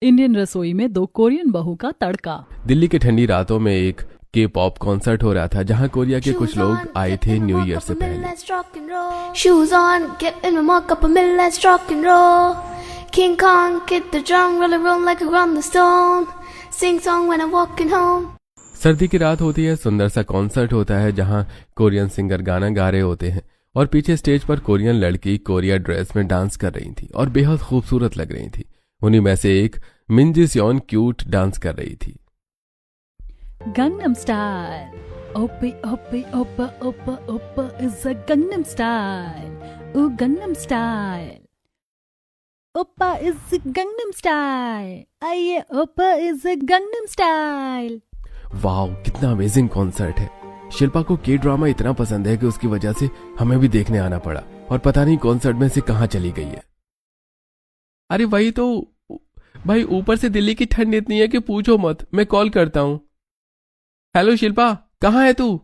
Indian रसोई में 2 Korean बहू का तड़का। दिल्ली की ठंडी रातों में एक के पॉप कॉन्सर्ट हो रहा था जहां कोरिया के कुछ लोग आए थे न्यू ईयर से पहले। Shoes on, get in the mock up a mill, let's rock and roll. King Kong, get the drum, roll like a rolling stone. Sing song when I'm walking home. सर्दी की रात होती है, सुंदर सा concert होता है जहां कोरियन सिंगर गाना गा रहे होते हैं और पीछे स्टेज पर कोरियन लड़की कोरिया ड्रेस में डांस कर रही थी और बेहद खूबसूरत लग रही थी। उन्हीं में से एक मिन जी सियोन क्यूट डांस कर रही थी। Gangnam Style. Oppa, oppa, oppa, oppa, oppa is a Gangnam Style. Ooh, Gangnam Style. Oppa is a Gangnam Style. Aye, Oppa is a Gangnam Style. वाह, कितना अमेजिंग कॉन्सर्ट है। शिल्पा को के ड्रामा इतना पसंद है कि उसकी वजह से हमें भी देखने आना पड़ा और पता नहीं कॉन्सर्ट में से कहां चली गई है। अरे वही तो भाई, ऊपर से दिल्ली की ठंड इतनी है कि पूछो मत। मैं कॉल करता हूँ। हेलो शिल्पा, कहाँ है तू?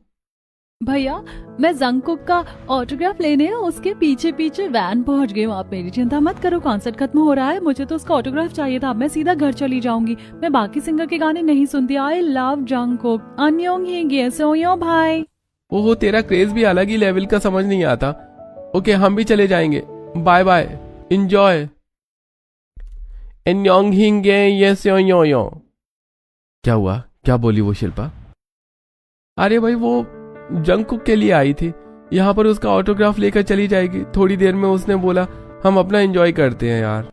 भैया, मैं जंगकुक का ऑटोग्राफ लेने उसके पीछे पीछे वैन पहुंच गई हूँ। आप मेरी चिंता मत करो, कॉन्सर्ट खत्म हो रहा है, मुझे तो उसका ऑटोग्राफ चाहिए था। मैं सीधा घर चली जाऊंगी। मैं बाकी सिंगर के गाने नहीं सुनती। I love Jungkook. अन्योंग ही गेसोयो भाई। ओहो, तेरा क्रेज भी अलग ही लेवल का, समझ नहीं आता। ओके, हम भी चले जाएंगे। Bye bye, enjoy. अन्योंग हिंगे येसोयो। क्या हुआ? क्या बोली वो शिल्पा? अरे भाई, वो जंगकुक के लिए आई थी, यहाँ पर उसका ऑटोग्राफ लेकर चली जाएगी। थोड़ी देर में उसने बोला हम अपना एंजॉय करते हैं यार।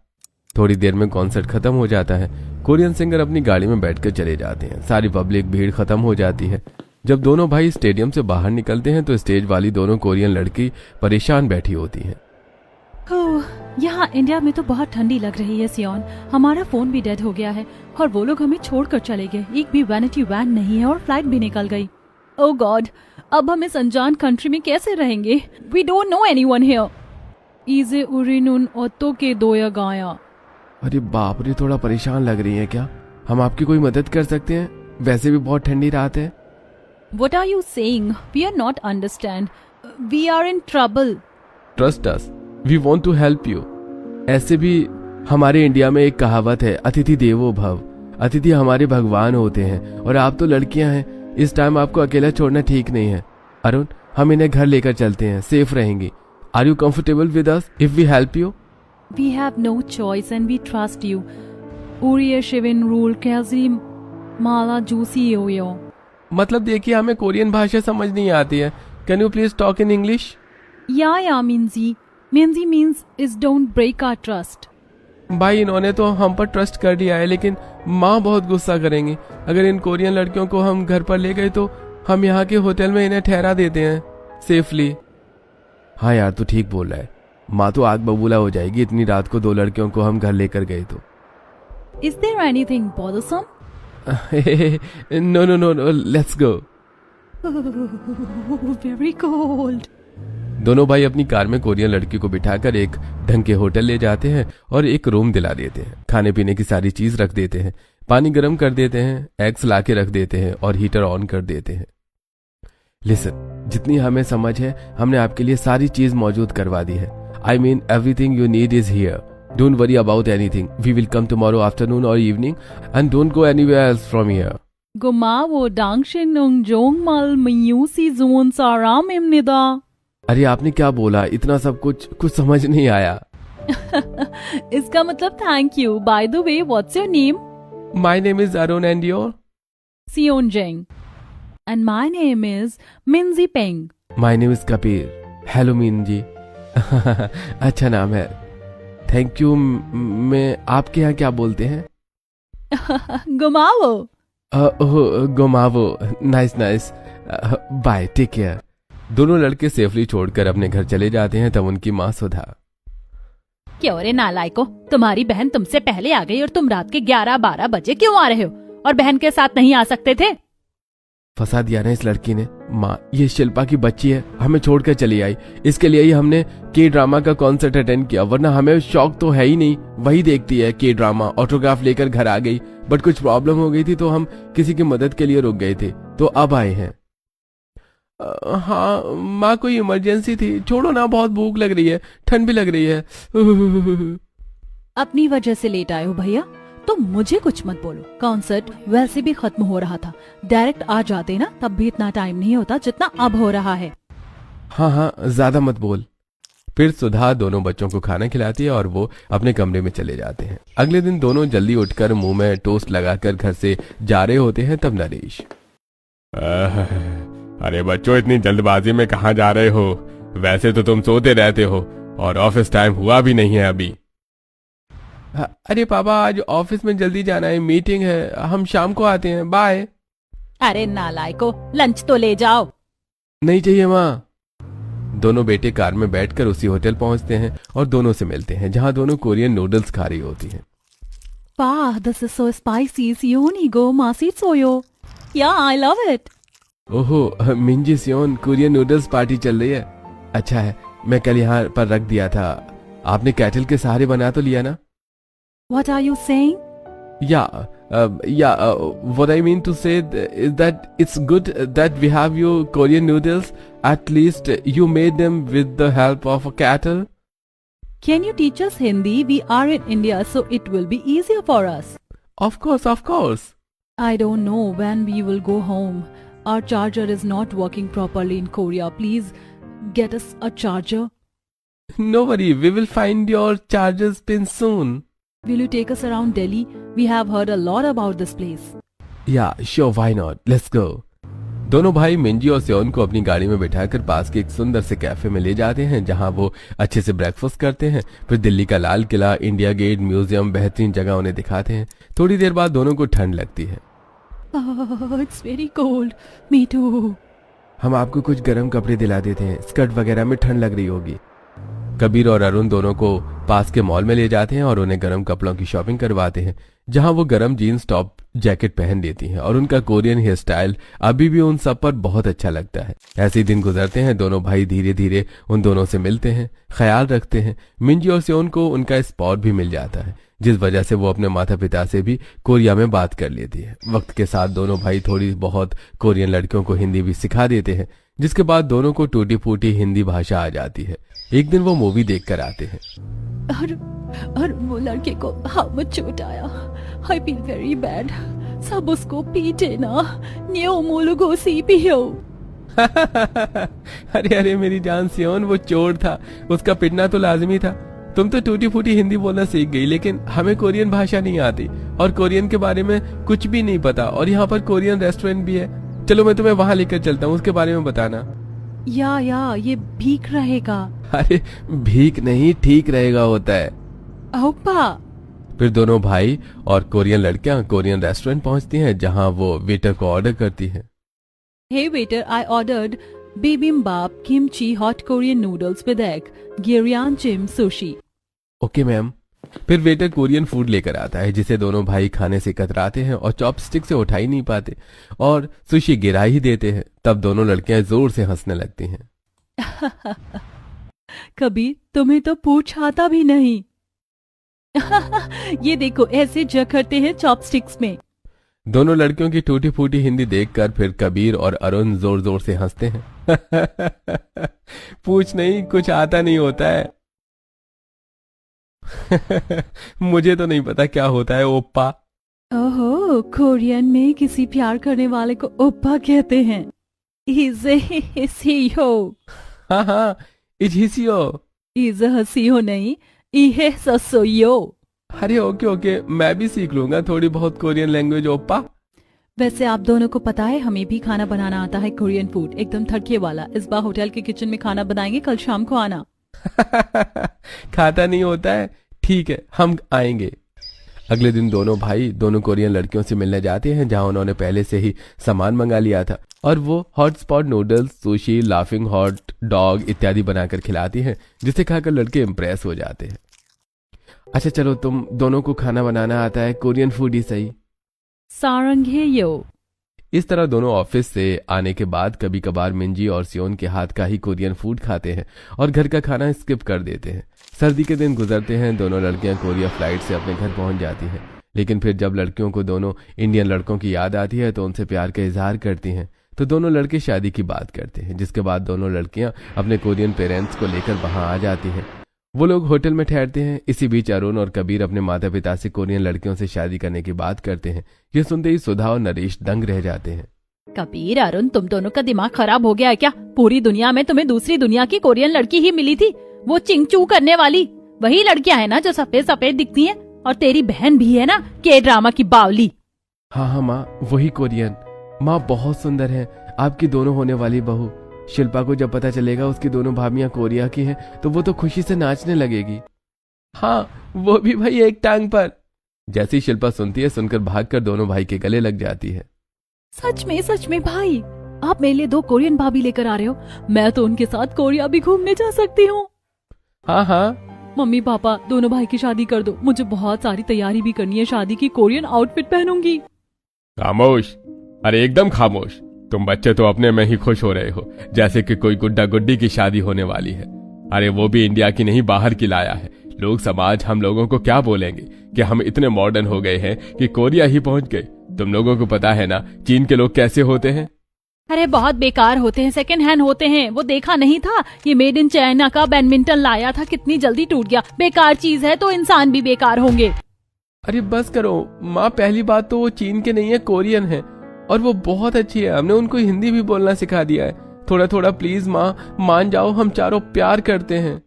थोड़ी देर में कॉन्सर्ट खत्म हो जाता है। कोरियन सिंगर अपनी गाड़ी में बैठकर चले जाते हैं। सारी पब्लिक भीड़ खत्म हो जाती है। जब दोनों भाई स्टेडियम से बाहर निकलते हैं तो स्टेज वाली दोनों कोरियन लड़की परेशान बैठी होती है। यहाँ इंडिया में तो बहुत ठंडी लग रही है सियोन। हमारा फोन भी डेड हो गया है और वो लोग हमें छोड़कर चले गए। एक भी वैनिटी वैन नहीं है और फ्लाइट भी निकल गई। ओह गॉड, अब हम इस अनजान कंट्री में कैसे रहेंगे? We don't know anyone here. इजे उरिनुन ओतो के दोया गाया। अरे बाप रे, थोड़ा परेशान लग रही है क्या? हम आपकी कोई मदद कर सकते हैं? वैसे भी बहुत ठंडी रात है। What are you saying? We are not understand. We are in trouble. Trust us. We want to help you. ऐसे भी हमारे इंडिया में एक कहावत है, अतिथि देवो भव। अतिथि हमारे भगवान होते हैं और आप तो लड़कियां हैं। इस टाइम आपको अकेला छोड़ना ठीक नहीं है। अरुण, हम इन्हें घर लेकर चलते हैं, सेफ रहेंगी। Are you comfortable with us if we help you? We have no choice and we trust you. Uriye Shivin rule कैसी माला जूसी यो। मतलब देखिए, हमें कोरियन भाषा समझ नहीं आती है। Can you please talk in English? या Minji. Minji means is don't break our trust. भाई, इन्होंने तो हम पर ट्रस्ट कर लिया है, लेकिन माँ बहुत गुस्सा करेंगी। अगर इन कोरियन लड़कियों को हम घर पर ले गए तो हम यहाँ के होटल में इन्हें ठहरा देते हैं सेफली। हाँ यार, तू ठीक बोल रहा है। माँ तो आग बबूला हो जाएगी इतनी रात को 2 लड़कियों को हम घर लेकर गए तो। Is there anything bothersome? No, let's go. Very cold. दोनों भाई अपनी कार में कोरियन लड़की को बिठाकर एक ढंग के होटल ले जाते हैं और एक रूम दिला देते हैं। खाने पीने की सारी चीज रख देते हैं, पानी गर्म कर देते हैं, एग्स ला के रख देते हैं और हीटर ऑन कर देते हैं। लिसन, जितनी हमें समझ है हमने आपके लिए सारी चीज मौजूद करवा दी है। I mean everything you need is here. Don't worry about anything. We will come tomorrow afternoon or evening and don't go anywhere else from here. Gumawo dangshin ungjong mal miyusi zon saram imnida. अरे आपने क्या बोला? इतना सब कुछ समझ नहीं आया। इसका मतलब thank you. By the way, what's your name? My name is Arun and your? Seon Jeong. And my name is Minji Peng. My name is Kabir. Hello Minji. अच्छा नाम है। Thank you. मैं आपके यहाँ क्या बोलते हैं? गुमावो। गुमावो। नाइस। Bye, take care. दोनों लड़के सेफली छोड़कर अपने घर चले जाते हैं। तब उनकी माँ सुधा। क्यों रे नालायको, तुम्हारी बहन तुमसे पहले आ गई और तुम रात के 11-12 बजे क्यों आ रहे हो? और बहन के साथ नहीं आ सकते थे? फंसा दिया ना इस लड़की ने। माँ, ये शिल्पा की बच्ची है, हमें छोड़कर चली आई। इसके लिए ही हमने के ड्रामा का कॉन्सर्ट अटेंड किया, वरना हमें शौक तो है ही नहीं। वही देखती है के ड्रामा। ऑटोग्राफ लेकर घर आ गई, बट कुछ प्रॉब्लम हो गई थी तो हम किसी की मदद के लिए रुक गए थे, तो अब आए हैं। हाँ माँ, कोई इमरजेंसी थी। छोड़ो ना, बहुत भूख लग रही है, ठंड भी लग रही है। अपनी वजह से लेट आए हो भैया। तो मुझे कुछ मत बोलो, कॉन्सर्ट वैसे भी खत्म हो रहा था, डायरेक्ट आ जाते ना तब भी इतना टाइम नहीं होता जितना अब हो रहा है। हाँ हाँ, ज्यादा मत बोल। फिर सुधा दोनों बच्चों को खाना खिलाती है और वो अपने कमरे में चले जाते हैं। अगले दिन दोनों जल्दी उठकर मुंह में टोस्ट लगाकर घर से जा रहे होते हैं। तब नरेश, अरे बच्चों, इतनी जल्दबाजी में कहाँ जा रहे हो? वैसे तो तुम सोते रहते हो और ऑफिस टाइम हुआ भी नहीं है अभी। अरे पापा, आज ऑफिस में जल्दी जाना है, मीटिंग है, हम शाम को आते हैं, बाय। अरे नालायको, लंच तो ले जाओ। नहीं चाहिए माँ। दोनों बेटे कार में बैठकर उसी होटल पहुंचते हैं और दोनों से मिलते हैं जहां दोनों कोरियन नूडल्स खा रही होती हैं। Wow, this is so spicy. Sionigo masitsoyo. Yeah, I love it. ओहो, मिंजी सियोन, कोरियन नूडल्स पार्टी चल रही है। अच्छा है, मैं कल यहाँ पर रख दिया था। आपने कैटल के सहारे बना तो लिया ना? What are you saying? Yeah, what I mean to say is that it's good that we have your Korean noodles. At least you made them with the help of a kettle. Can you teach us Hindi? We are in India, so it will be easier for us. Of course, of course. I don't know when we will go home. Our charger is not working properly in Korea. Please get us a charger. No worry, we will find your charger's pin soon. Will you take us around Delhi? We have heard a lot about this place. Yeah, sure, why not? Let's go. दोनों भाई मिंजी और सियोन को अपनी गाड़ी में बिठाकर पास के एक सुंदर से कैफे में ले जाते हैं जहां वो अच्छे से ब्रेकफास्ट करते हैं। फिर दिल्ली का Lal Qila, India gate, museum, बेहतरीन जगह उन्हें दिखाते हैं। थोड़ी देर बाद दोनों को ठंड लगती है। Oh, it's very cold. Me too. हम आपको कुछ गर्म कपड़े दिला देते हैं, स्कर्ट वगैरह में ठंड लग रही होगी। कबीर और अरुण दोनों को पास के मॉल में ले जाते हैं और उन्हें गर्म कपड़ों की शॉपिंग करवाते हैं जहां वो गर्म जीन्स टॉप जैकेट पहन लेती हैं और उनका कोरियन हेयर स्टाइल अभी भी उन सब पर बहुत अच्छा लगता है। ऐसे ही दिन गुजरते हैं। दोनों भाई धीरे धीरे उन दोनों से मिलते हैं, ख्याल रखते हैं। मिंजी और सियोन को उनका स्पॉट भी मिल जाता है जिस वजह से वो अपने माता पिता से भी कोरिया में बात कर लेती है। वक्त के साथ दोनों भाई थोड़ी बहुत कोरियन लड़कियों को हिंदी भी सिखा देते हैं जिसके बाद दोनों को टूटी फूटी हिंदी भाषा आ जाती है। एक दिन वो मूवी देख कर आते हैं और वो लड़के को हाथ में चोट आया। I feel very bad. सब उसको पीटे ना, न्यो मुलुगो सी पियो। अरे अरे मेरी जान सियोन, वो चोर था, उसका पिटना तो लाजमी था। तुम तो टूटी फूटी हिंदी बोलना सीख गई, लेकिन हमें कोरियन भाषा नहीं आती और कोरियन के बारे में कुछ भी नहीं पता। और यहाँ पर कोरियन रेस्टोरेंट भी है, चलो मैं तुम्हें वहाँ लेकर चलता हूँ, उसके बारे में बताना। या ये भीख रहेगा। अरे भीख नहीं, ठीक रहेगा होता है। ओपा। फिर दोनों भाई और कोरियन लड़कियां कोरियन रेस्टोरेंट पहुंचती हैं जहां वो वेटर को ऑर्डर करती हैं। Hey waiter, I ordered bibimbap, kimchi, hot Korean noodles with egg, Gyeongwon chim, sushi. Okay ma'am. फिर वेटर कोरियन फूड लेकर आता है जिसे दोनों भाई खाने से कतराते हैं और चॉपस्टिक से उठा ही नहीं पाते और सुशी गिरा ही देते हैं। तब दोनों लड़कियां जोर से हंसने लगती हैं। कभी तुम्हें तो पूछ आता भी नहीं। ये देखो, ऐसे जकड़ते हैं चॉपस्टिक्स में। दोनों लड़कियों की टूटी फूटी हिंदी देखकर फिर कबीर और अरुण जोर जोर से हंसते हैं। पूछ नहीं, कुछ आता नहीं होता है। मुझे तो नहीं पता क्या होता है ओप्पा। ओहो, कोरियन में किसी प्यार करने वाले को ओप्पा कहते हैं। हाँ, इजहिसियो। हसीहो नहीं, इहे ससोयो। अरे ओके, मैं भी सीख लूंगा थोड़ी बहुत कोरियन लैंग्वेज ओप्पा। वैसे आप दोनों को पता है हमें भी खाना बनाना आता है, कोरियन फूड एकदम थड़के वाला। इस बार होटल के किचन में खाना बनाएंगे, कल शाम को आना। खाता नहीं होता है, ठीक है, हम आएंगे। अगले दिन दोनों भाई दोनों कोरियन लड़कियों से मिलने जाते हैं जहां उन्होंने पहले से ही सामान मंगा लिया था और वो hot spot noodles, sushi, laughing hot dog इत्यादि बनाकर खिलाती हैं जिसे खाकर लड़के इम्प्रेस हो जाते हैं। अच्छा चलो, तुम दोनों को खाना बनाना आता है, कोरियन फूड ही सही। सारंगेयो। इस तरह दोनों ऑफिस से आने के बाद कभी कभार मिंजी और सियोन के हाथ का ही कोरियन फूड खाते हैं और घर का खाना स्किप कर देते हैं। सर्दी के दिन गुजरते हैं। दोनों लड़कियां कोरिया फ्लाइट से अपने घर पहुंच जाती हैं, लेकिन फिर जब लड़कियों को दोनों इंडियन लड़कों की याद आती है तो उनसे प्यार का इजहार करती हैं। तो दोनों लड़के शादी की बात करते हैं जिसके बाद दोनों लड़कियां अपने कोरियन पेरेंट्स को लेकर वहां आ जाती हैं। वो लोग होटल में ठहरते हैं। इसी बीच अरुण और कबीर अपने माता पिता से कोरियन लड़कियों से शादी करने की बात करते हैं। ये सुनते ही सुधा और नरेश दंग रह जाते हैं। कबीर अरुण, तुम दोनों का दिमाग खराब हो गया है क्या? पूरी दुनिया में तुम्हें दूसरी दुनिया की कोरियन लड़की ही मिली थी, वो चिंगचू करने वाली। वही लड़कियां है ना जो सफेद सफेद दिखती हैं? और तेरी बहन भी है ना, के ड्रामा की बावली। हाँ माँ, वही कोरियन। माँ बहुत सुंदर है। आपकी दोनों होने वाली बहू शिल्पा को जब पता चलेगा उसकी दोनों भाभियां कोरिया की हैं, तो वो तो खुशी से नाचने लगेगी। हाँ, वो भी भाई एक टांग पर। जैसी शिल्पा सुनती है, सुनकर भागकर दोनों भाई के गले लग जाती है। सच में भाई, आप मेरे लिए 2 कोरियन भाभी लेकर आ रहे हो? मैं तो उनके साथ कोरिया भी घूमने जा सकती हूँ। हाँ, मम्मी पापा, दोनों भाई की शादी कर दो। मुझे बहुत सारी तैयारी भी करनी है, शादी की कोरियन आउटफिट पहनूंगी। खामोश, अरे एकदम खामोश। तुम बच्चे तो अपने में ही खुश हो रहे हो, जैसे कि कोई गुड्डा गुड्डी की शादी होने वाली है। अरे वो भी इंडिया की नहीं, बाहर की लाया है। लोग समाज हम लोगों को क्या बोलेंगे कि हम इतने मॉडर्न हो गए हैं कि कोरिया ही पहुंच गए। तुम लोगों को पता है ना चीन के लोग कैसे होते हैं? अरे बहुत बेकार होते हैं, सेकंड हैंड होते हैं। वो देखा नहीं था, ये मेड इन चाइना का बैडमिंटन लाया था, कितनी जल्दी टूट गया। बेकार चीज है तो इंसान भी बेकार होंगे। अरे बस करो माँ, पहली बात तो वो चीन के नहीं है, कोरियन है, और वो बहुत अच्छी है। हमने उनको हिंदी भी बोलना सिखा दिया है। थोड़ा थोड़ा प्लीज माँ, मान जाओ, हम चारों प्यार करते हैं।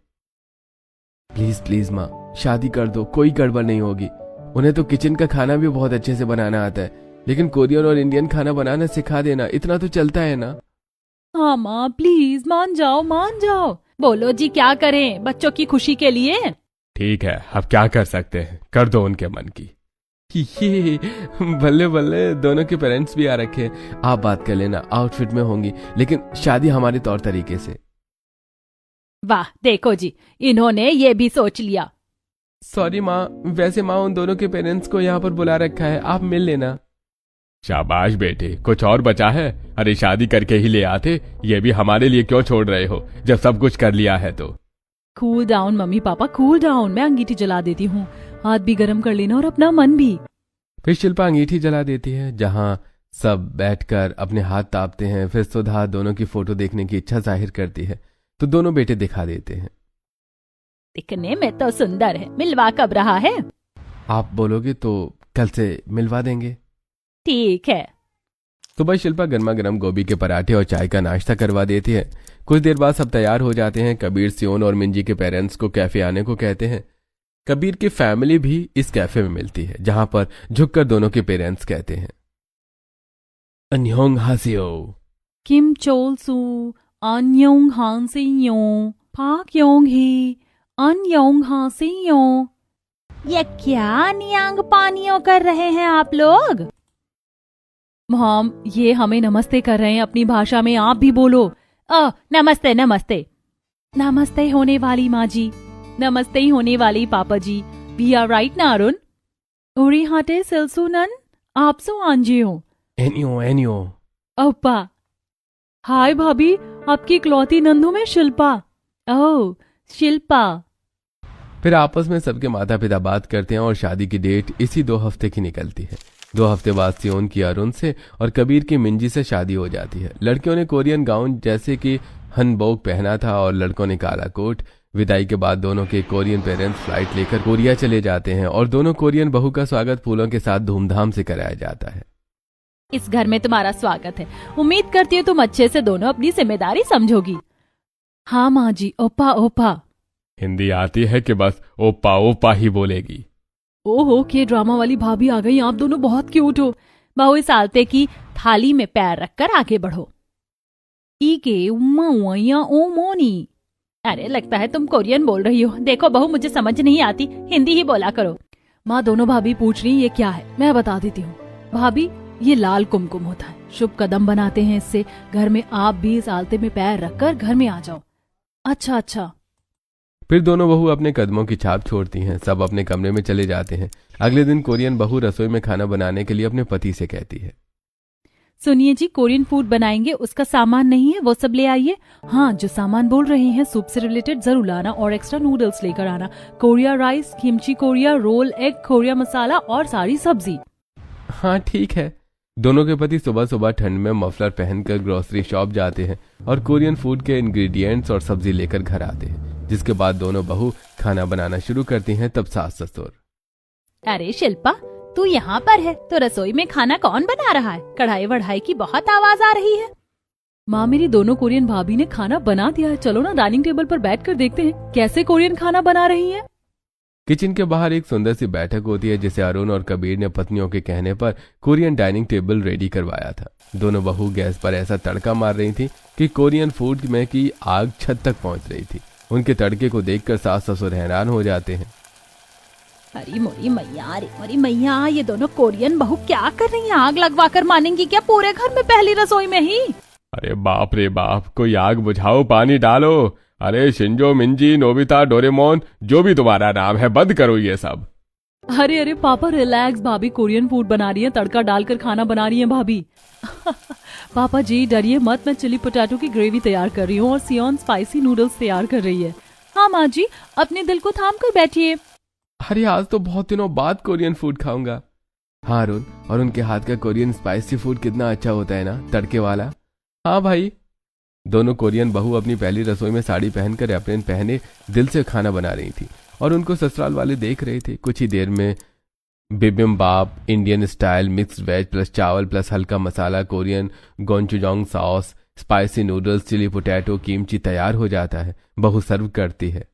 प्लीज प्लीज माँ, शादी कर दो, कोई गड़बड़ नहीं होगी। उन्हें तो किचन का खाना भी बहुत अच्छे से बनाना आता है, लेकिन कोरियन और इंडियन खाना बनाना सिखा देना, इतना तो चलता है ना। हाँ माँ प्लीज, मान जाओ मान जाओ। बोलो जी, क्या करें बच्चों की खुशी के लिए? ठीक है, अब क्या कर सकते हैं, कर दो उनके मन की। ये बल्ले बल्ले, दोनों के पेरेंट्स भी आ रखे हैं। आप बात कर लेना, आउटफिट में होंगी, लेकिन शादी हमारे तौर तरीके से। वाह, देखो जी, इन्होंने ये भी सोच लिया। सॉरी माँ, वैसे माँ उन दोनों के पेरेंट्स को यहाँ पर बुला रखा है, आप मिल लेना। शाबाश बेटे, कुछ और बचा है? अरे शादी करके ही ले आते, ये भी हमारे लिए क्यों छोड़ रहे हो जब सब कुछ कर लिया है तो? Cool down mummy papa, cool down. मैं अंगीठी जला देती हूँ, हाथ भी गर्म कर लेना और अपना मन भी। फिर शिल्पा अंगीठी जला देती है, जहाँ सब बैठकर अपने हाथ तापते हैं। फिर सुधा दोनों की फोटो देखने की इच्छा जाहिर करती है, तो दोनों बेटे दिखा देते हैं। दिखने में तो सुंदर है, मिलवा कब रहा है? आप बोलोगे तो कल से मिलवा देंगे। ठीक है। तो भाई शिल्पा गर्मा गर्म गोभी के पराठे और चाय का नाश्ता करवा देती है। कुछ देर बाद सब तैयार हो जाते हैं। कबीर, सियोन और मिंजी के पेरेंट्स को कैफे आने को कहते हैं। कबीर की फैमिली भी इस कैफे में मिलती है, जहां पर झुककर दोनों के पेरेंट्स कहते हैं, अन्योंग हासियो, किम चोल सू, अन्योंग हासियो, पाक योंग ही, अन्योंग हासियो। ये क्या नियांग पानियों कर रहे हैं आप लोग? मॉम, ये हमें नमस्ते कर रहे हैं अपनी भाषा में, आप भी बोलो। नमस्ते नमस्ते। नमस्ते होने वाली माँ जी, नमस्ते ही होने वाली पापा जी। वी आर राइट ना अरुण? उरी हाटे सिलसुनन, आप सो आंजियो। एनियो एनियो। ओप्पा। हाय भाभी, आपकी इकलौती नंदू में शिल्पा। ओह शिल्पा। फिर आपस में सबके माता पिता बात करते हैं और शादी की डेट इसी 2 हफ्ते की निकलती है। 2 हफ्ते बाद सियोन की अरुण से और कबीर की मिंजी से शादी हो जाती है। लड़कियों ने कोरियन गाउन जैसे कि हनबोक पहना था और लड़कों ने काला कोट। विदाई के बाद दोनों के कोरियन पेरेंट्स फ्लाइट लेकर कोरिया चले जाते हैं और दोनों कोरियन बहू का स्वागत फूलों के साथ धूमधाम से कराया जाता है। इस घर में तुम्हारा स्वागत है। उम्मीद करती हूँ तुम अच्छे से दोनों अपनी जिम्मेदारी समझोगी। हाँ माँ जी। ओपा ओपा। हिंदी आती है कि बस ओपा ओपा ही बोलेगी? ओहो, के ड्रामा वाली भाभी आ गई। आप दोनों बहुत क्यूट हो। बहू, इस आलते की थाली में पैर रखकर आगे बढ़ो। ईके उम्मा ओ मोनी। अरे लगता है तुम कोरियन बोल रही हो। देखो बहू, मुझे समझ नहीं आती, हिंदी ही बोला करो। माँ, दोनों भाभी पूछ रही ये क्या है, मैं बता देती हूँ। भाभी, ये लाल कुमकुम होता है, शुभ कदम बनाते हैं इससे। घर में आप भी इस आलते में पैर रखकर घर में आ जाओ। अच्छा अच्छा। फिर दोनों बहू अपने कदमों की छाप छोड़ती हैं। सब अपने कमरे में चले जाते हैं। अगले दिन कोरियन बहू रसोई में खाना बनाने के लिए अपने पति से कहती है, सुनिए जी, कोरियन फूड बनाएंगे, उसका सामान नहीं है, वो सब ले आइए। हाँ, जो सामान बोल रहे हैं सूप से रिलेटेड जरूर लाना और एक्स्ट्रा नूडल्स लेकर आना। Korea rice, kimchi Korea, roll, egg, Korea masala और सारी सब्जी। हाँ ठीक है। दोनों के पति सुबह सुबह ठंड में मफलर पहनकर ग्रोसरी शॉप जाते हैं और कोरियन फूड के इंग्रेडिएंट्स और सब्जी लेकर घर आते हैं। जिसके बाद दोनों बहू खाना बनाना शुरू करती हैं। तब सास ससुर, अरे शिल्पा, तू यहाँ पर है तो रसोई में खाना कौन बना रहा है? कढ़ाई वढ़ाई की बहुत आवाज आ रही है। माँ, मेरी दोनों कोरियन भाभी ने खाना बना दिया है। चलो ना डाइनिंग टेबल पर बैठकर देखते हैं कैसे कोरियन खाना बना रही है। किचन के बाहर एक सुंदर सी बैठक होती है जिसे अरुण और कबीर ने पत्नियों के कहने पर कोरियन डाइनिंग टेबल रेडी करवाया था। दोनों बहू गैस पर ऐसा तड़का मार रही थी कि कोरियन फूड में की आग छत तक पहुंच रही थी। उनके तड़के को देखकर सास ससुर हैरान हो जाते हैं। अरे मोरी मैया, ये दोनों कोरियन बहू क्या कर रही हैं? आग लगवा कर मानेंगी क्या पूरे घर में पहली रसोई में ही? अरे बाप रे बाप, कोई आग बुझाओ, पानी डालो। अरे शिंजो, मिंजी, नोबिता, डोरेमोन, जो भी तुम्हारा नाम है, बंद करो ये सब। अरे पापा रिलैक्स, भाभी कोरियन फूड बना रही है, तड़का डालकर खाना बना रही है भाभी। पापा जी डरिए मत, मैं चिली पोटैटो की ग्रेवी तैयार कर रही हूँ और सियोन स्पाइसी नूडल्स तैयार कर रही है। हाँ माँ जी, अपने दिल को थाम कर बैठिए। अरे आज तो बहुत दिनों बाद कोरियन फूड खाऊंगा। हाँ अरुण, और उनके हाथ का कोरियन स्पाइसी फूड कितना अच्छा होता है ना, तड़के वाला। हाँ भाई। दोनों कोरियन बहू अपनी पहली रसोई में साड़ी पहनकर अपने पहने दिल से खाना बना रही थी और उनको ससुराल वाले देख रहे थे। कुछ ही देर में bibimbap, Indian style mixed veg plus चावल प्लस हल्का masala Korean gochujang sauce, spicy noodles, chilli potato, kimchi तैयार हो जाता है। बहू सर्व करती है।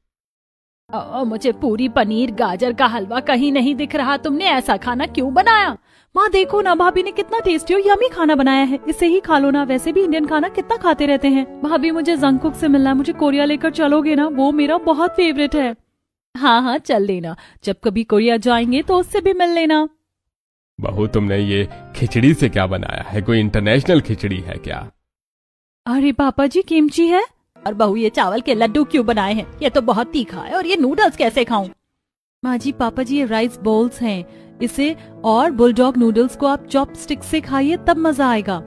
मुझे पूरी पनीर गाजर का हलवा कहीं नहीं दिख रहा। तुमने ऐसा खाना क्यों बनाया? माँ देखो ना, भाभी ने कितना टेस्टी और यमी खाना बनाया है, इसे ही खा लो ना। वैसे भी इंडियन खाना कितना खाते रहते हैं। भाभी मुझे जंगकुक से मिलना है, मुझे कोरिया लेकर चलोगे ना? वो मेरा बहुत फेवरेट है। हाँ हाँ चल लेना, जब कभी कोरिया जाएंगे तो उससे भी मिल लेना। बहू, तुमने ये खिचड़ी से क्या बनाया है? कोई इंटरनेशनल खिचड़ी है क्या? अरे पापा जी किमची है। और बहू ये चावल के लड्डू क्यों बनाए हैं? ये तो बहुत तीखा है। और ये नूडल्स कैसे खाऊं? माँ जी पापा जी ये राइस बॉल्स हैं, इसे और बुलडॉग नूडल्स को आप चॉपस्टिक से खाइए तब मजा आएगा।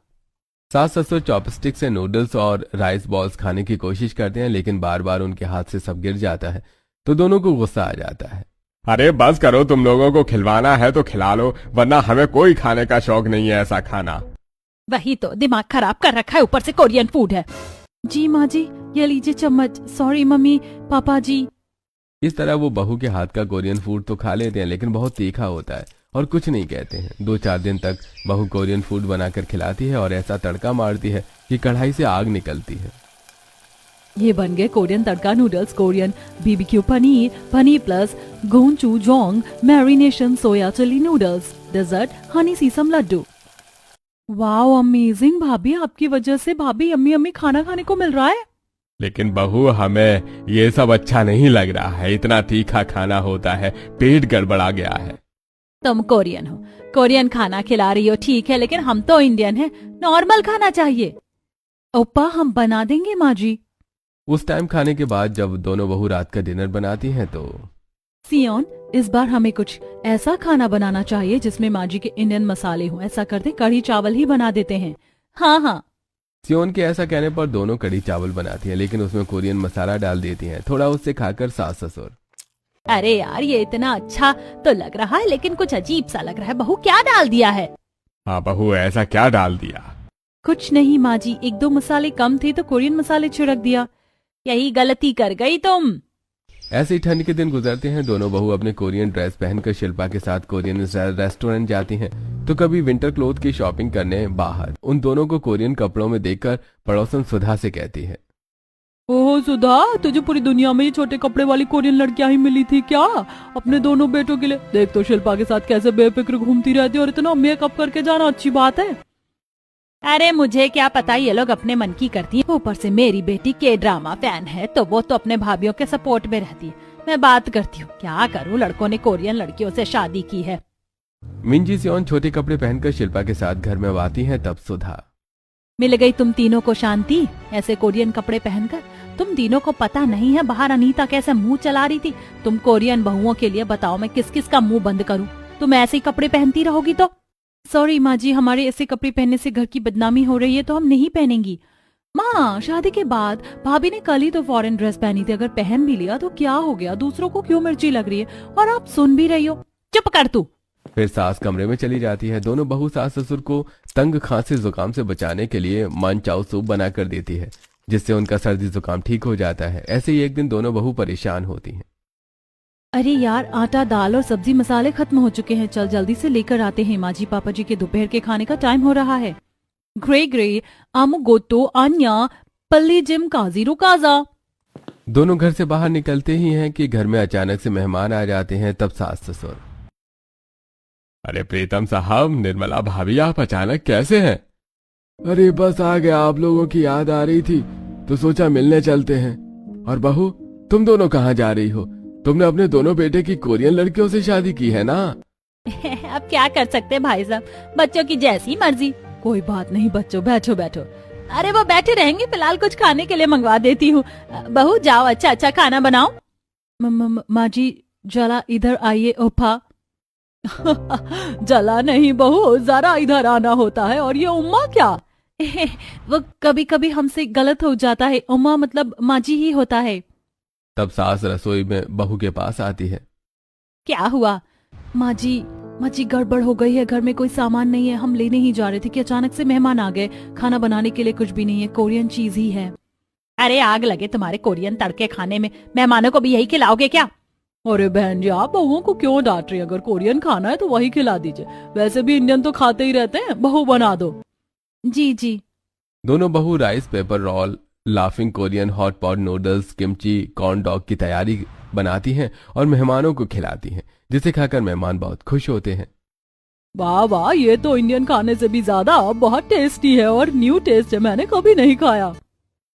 सास ससुर चॉपस्टिक से नूडल्स और राइस बॉल्स खाने की कोशिश करते हैं, लेकिन बार बार उनके हाथ से सब गिर जाता है तो दोनों को गुस्सा आ जाता है। अरे बस करो, तुम लोगों को खिलवाना है तो खिला लो, वरना हमें कोई खाने का शौक नहीं है ऐसा खाना। वही तो, दिमाग खराब कर रखा है, ऊपर से कोरियन फूड है। जी माँ जी, ये लीजिए चम्मच। सॉरी मम्मी पापा जी। इस तरह वो बहू के हाथ का कोरियन फूड तो खा लेते हैं, लेकिन बहुत तीखा होता है और कुछ नहीं कहते हैं। 2-4 दिन तक बहू कोरियन फूड बनाकर खिलाती है और ऐसा तड़का मारती है कि कढ़ाई से आग निकलती है। ये बन गए Korean tadka noodles, Korean BBQ paneer, paneer plus gochujang marination soya chilli noodles, dessert honey sesame laddoo. Wow amazing भाभी, आपकी वजह से भाभी यम्मी यम्मी खाना खाने को मिल रहा है। लेकिन बहू, हमें ये सब अच्छा नहीं लग रहा है। इतना तीखा खाना होता है, पेट गड़बड़ा गया है। तुम कोरियन हो, कोरियन खाना खिला रही हो ठीक है, लेकिन हम तो इंडियन हैं, नॉर्मल खाना चाहिए। ओप्पा हम बना देंगे माँ जी। उस टाइम खाने के बाद जब दोनों बहू रात का डिनर बनाती हैं तो सियोन, इस बार हमें कुछ ऐसा खाना बनाना चाहिए जिसमें माँ जी के इंडियन मसाले हों। ऐसा करते कढ़ी चावल ही बना देते हैं। हाँ हाँ। सियोन के ऐसा कहने पर दोनों कढ़ी चावल बनाती हैं, लेकिन उसमें कोरियन मसाला डाल देती हैं। थोड़ा उससे खाकर सास ससुर, अरे यार ये इतना अच्छा तो लग रहा है, लेकिन कुछ अजीब सा लग रहा है। बहू क्या डाल दिया है? हाँ बहू, ऐसा क्या डाल दिया? कुछ नहीं माँ जी, 1-2 मसाले कम थे तो कोरियन मसाले छिड़क दिया। यही गलती कर गई तुम। ऐसे ही ठंड के दिन गुजरते हैं। दोनों बहू अपने कोरियन ड्रेस पहनकर शिल्पा के साथ कोरियन रेस्टोरेंट जाती हैं, तो कभी विंटर क्लोथ की शॉपिंग करने बाहर। उन दोनों को कोरियन कपड़ों में देखकर पड़ोसन सुधा से कहती है, ओह सुधा, तुझे पूरी दुनिया में ये छोटे कपड़े वाली कोरियन लड़कियां ही मिली थी क्या अपने दोनों बेटों के लिए? देख तो शिल्पा के साथ कैसे बेफिक्र घूमती रहती है, और इतना मेकअप करके जाना अच्छी बात है। अरे मुझे क्या पता, ये लोग अपने मन की करती है। ऊपर से मेरी बेटी के ड्रामा फैन है, तो वो तो अपने भाभीियों के सपोर्ट में रहती है। मैं बात करती हूँ, क्या करूँ, लड़कों ने कोरियन लड़कियों से शादी की है। मिंजी सियोन छोटे कपड़े पहनकर शिल्पा के साथ घर में आती हैं। तब सुधा, मिल गई तुम तीनों को शांति, ऐसे कोरियन कपड़े पहनकर। तुम तीनों को पता नहीं है बाहर अनीता कैसे मुंह चला रही थी। तुम कोरियन बहुओं के लिए बताओ मैं किस किस का मुंह बंद करूं? तुम ऐसे ही कपड़े पहनती रहोगी तो? सॉरी माँ जी, हमारे ऐसे कपड़े पहनने से घर की बदनामी हो रही है तो हम नहीं पहनेंगी। माँ, शादी के बाद भाभी ने कल ही तो फॉरेन ड्रेस पहनी थी, अगर पहन भी लिया तो क्या हो गया? दूसरों को क्यों मिर्ची लग रही है? और आप सुन भी रही हो। चुप कर तू। फिर सास कमरे में चली जाती है। दोनों बहू सास ससुर को तंग खांसी जुकाम से बचाने के लिए मन चाउ सूप बना कर देती है। जिससे उनका सर्दी जुकाम ठीक हो जाता है। ऐसे ही एक दिन दोनों बहू परेशान होती हैं। अरे यार, आटा दाल और सब्जी मसाले खत्म हो चुके हैं, चल जल्दी से लेकर आते हैं। माँ जी पापा जी के दोपहर के खाने का टाइम हो रहा है। ग्रे ग्रे आमू गोटो अन्या पल्ली जिम काजीरू काजा। दोनों घर से बाहर निकलते ही हैं कि घर में अचानक से मेहमान आ जाते हैं। तब सास ससुर, अरे प्रीतम साहब, निर्मला भाभी, आप अचानक कैसे हैं? अरे बस आ गया, आप लोगों की याद आ रही थी तो सोचा मिलने चलते हैं। और बहू, तुम दोनों कहाँ जा रही हो? तुमने अपने दोनों बेटे की कोरियन लड़कियों से शादी की है ना? अब क्या कर सकते हैं भाई साहब, बच्चों की जैसी मर्जी। कोई बात नहीं बच्चों, बैठो बैठो। अरे वो बैठे रहेंगे, फिलहाल कुछ खाने के लिए मंगवा देती हूँ। बहू जाओ, अच्छा अच्छा खाना बनाओ। माँ जी जरा इधर आइए। ओफा जला नहीं बहू, जरा इधर आना होता है। और ये उम्मा क्या? वो कभी कभी हमसे गलत हो जाता है। उम्मा मतलब माँ जी ही होता है। तब सास रसोई में बहू के पास आती है। क्या हुआ? माँ जी गड़बड़ हो गई है, घर में कोई सामान नहीं है। हम लेने ही जा रहे थे कि अचानक से मेहमान आ गए। खाना बनाने के लिए कुछ भी नहीं है, कोरियन चीज ही है। अरे आग लगे तुम्हारे कोरियन तड़के खाने में, मेहमानों को भी यही खिलाओगे क्या? अरे बहन जी, आप बहुओं को क्यों डांट रही हैं? अगर कोरियन खाना है तो वही खिला दीजिए, वैसे भी इंडियन तो खाते ही रहते हैं। बहू बना दो। जी जी। दोनों बहू rice paper roll, laughing Korean hot pot noodles, kimchi, corn dog की तैयारी बनाती हैं और मेहमानों को खिलाती हैं, जिसे खाकर मेहमान बहुत खुश होते हैं। वाह वाह, ये तो इंडियन खाने से भी ज्यादा बहुत टेस्टी है और न्यू टेस्ट है, मैंने कभी नहीं खाया।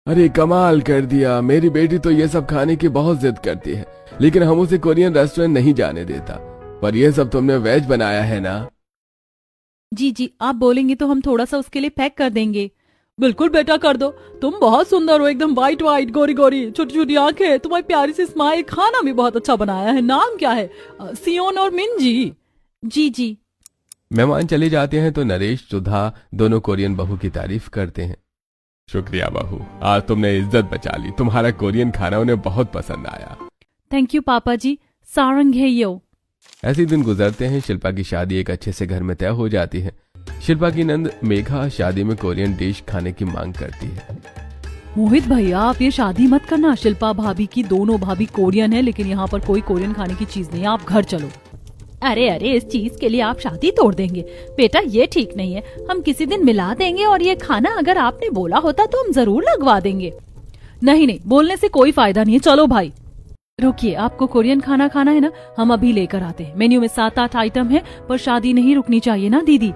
अरे कमाल कर दिया, मेरी बेटी तो ये सब खाने की बहुत जिद करती है, लेकिन हम उसे कोरियन रेस्टोरेंट नहीं जाने देता। पर ये सब तुमने वेज बनाया है ना? जी जी, आप बोलेंगे तो हम थोड़ा सा उसके लिए पैक कर देंगे। बिल्कुल बेटा, कर दो। तुम बहुत सुंदर हो, एकदम वाइट वाइट, गोरी गोरी, छोटी छोटी आंखें, तुम्हारी प्यारी सी स्माइल। खाना भी बहुत अच्छा बनाया है। नाम क्या है? सियोन और मिंजी। जी जी। मेहमान चले जाते हैं तो नरेश सुधा दोनों कोरियन बहू की तारीफ करते हैं। शुक्रिया बहू, आज तुमने इज्जत बचा ली। तुम्हारा कोरियन खाना उन्हें बहुत पसंद आया। थैंक यू पापा जी। सारंग है यो। ऐसे दिन गुजरते हैं। शिल्पा की शादी एक अच्छे से घर में तय हो जाती है। शिल्पा की नंद मेघा शादी में कोरियन डिश खाने की मांग करती है। मोहित भैया, आप ये शादी मत करना। शिल्पा भाभी की दोनों भाभी कोरियन है, लेकिन यहाँ पर कोई कोरियन खाने की चीज नहीं है। आप घर चलो। अरे अरे, इस चीज के लिए आप शादी तोड़ देंगे? बेटा ये ठीक नहीं है। हम किसी दिन मिला देंगे, और ये खाना अगर आपने बोला होता तो हम जरूर लगवा देंगे। नहीं नहीं, बोलने से कोई फायदा नहीं है। चलो भाई। रुकिए, आपको कोरियन खाना खाना है ना? हम अभी लेकर आते हैं। मेन्यू में 7-8 आइटम है, पर शादी नहीं रुकनी चाहिए ना दीदी?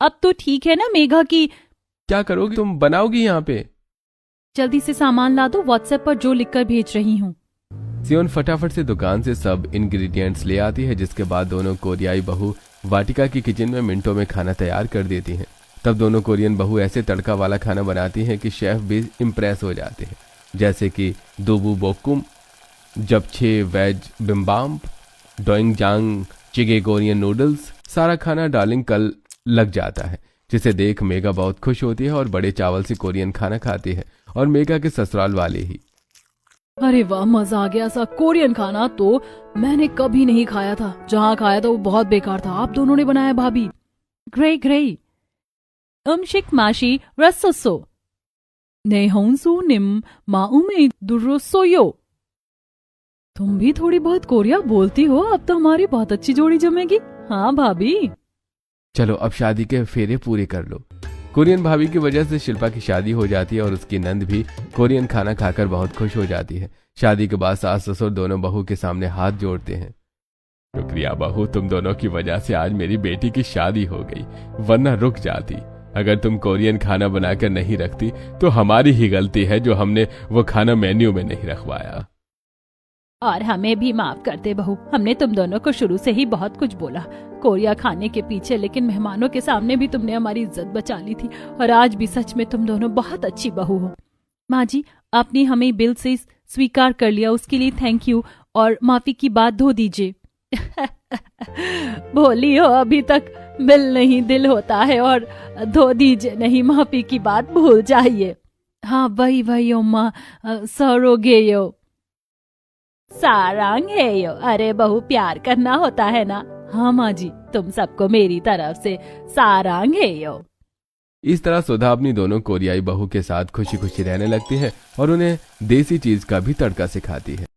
अब तो ठीक है ना मेघा की? क्या करोगी तुम? बनाओगी यहाँ पे? जल्दी से सामान ला दो, व्हाट्सएप पर जो लिखकर भेज रही हूँ। सियोन फटाफट से दुकान से सब इंग्रेडिएंट्स ले आती है, जिसके बाद दोनों कोरियाई बहू वाटिका की किचन में मिनटों में खाना तैयार कर देती हैं। तब दोनों कोरियन बहू ऐसे तड़का वाला खाना बनाती हैं कि शेफ भी इम्प्रेस हो जाते हैं, जैसे कि दोबू बोकुम, जपछे वेज बिम्बाम्प, डोइंगजांग चिगे कोरियन नूडल्स। सारा खाना डार्लिंग कल लग जाता है, जिसे देख मेघा बहुत खुश होती है और बड़े चावल से कोरियन खाना खाती है, और मेघा के ससुराल वाले ही। अरे वाह, मजा आ गया। सा कोरियन खाना तो मैंने कभी नहीं खाया था। जहाँ खाया था वो बहुत बेकार था। आप दोनों ने बनाया भाभी। ग्रे ग्रे शिक माशी रसोसो नेहोंसु निम माउमे दुरोसोयो। तुम भी थोड़ी बहुत कोरिया बोलती हो। अब तो हमारी बहुत अच्छी जोड़ी जमेगी। हाँ भाभी। चलो अब शादी के फेरे पूरे कर लो। कोरियन भाभी की वजह से शिल्पा की शादी हो जाती है और उसकी नंद भी कोरियन खाना खाकर बहुत खुश हो जाती है। शादी के बाद सास ससुर दोनों बहू के सामने हाथ जोड़ते हैं। शुक्रिया बहू, तुम दोनों की वजह से आज मेरी बेटी की शादी हो गई, वरना रुक जाती। अगर तुम कोरियन खाना बनाकर नहीं रखती तो हमारी ही गलती है जो हमने वो खाना मेन्यू में नहीं रखवाया। और हमें भी माफ कर दे बहू, हमने तुम दोनों को शुरू से ही बहुत कुछ बोला कोरिया खाने के पीछे, लेकिन मेहमानों के सामने भी तुमने हमारी इज्जत बचा ली थी। और आज भी सच में तुम दोनों बहुत अच्छी बहू हो। माँ जी, आपने हमें बिल से स्वीकार कर लिया, उसके लिए थैंक यू, और माफी की बात धो दीजिए। बोली हो अभी तक बिल नहीं दिल होता है, और धो दीजिए नहीं, माफी की बात भूल जाइए। हाँ वही वही उम्मा, सरोगेयो सारंग है यो। अरे बहू, प्यार करना होता है ना? हाँ माँ जी, तुम सबको मेरी तरफ से सारंग है यो। इस तरह सुधा अपनी दोनों कोरियाई बहू के साथ खुशी खुशी रहने लगती है और उन्हें देसी चीज का भी तड़का सिखाती है।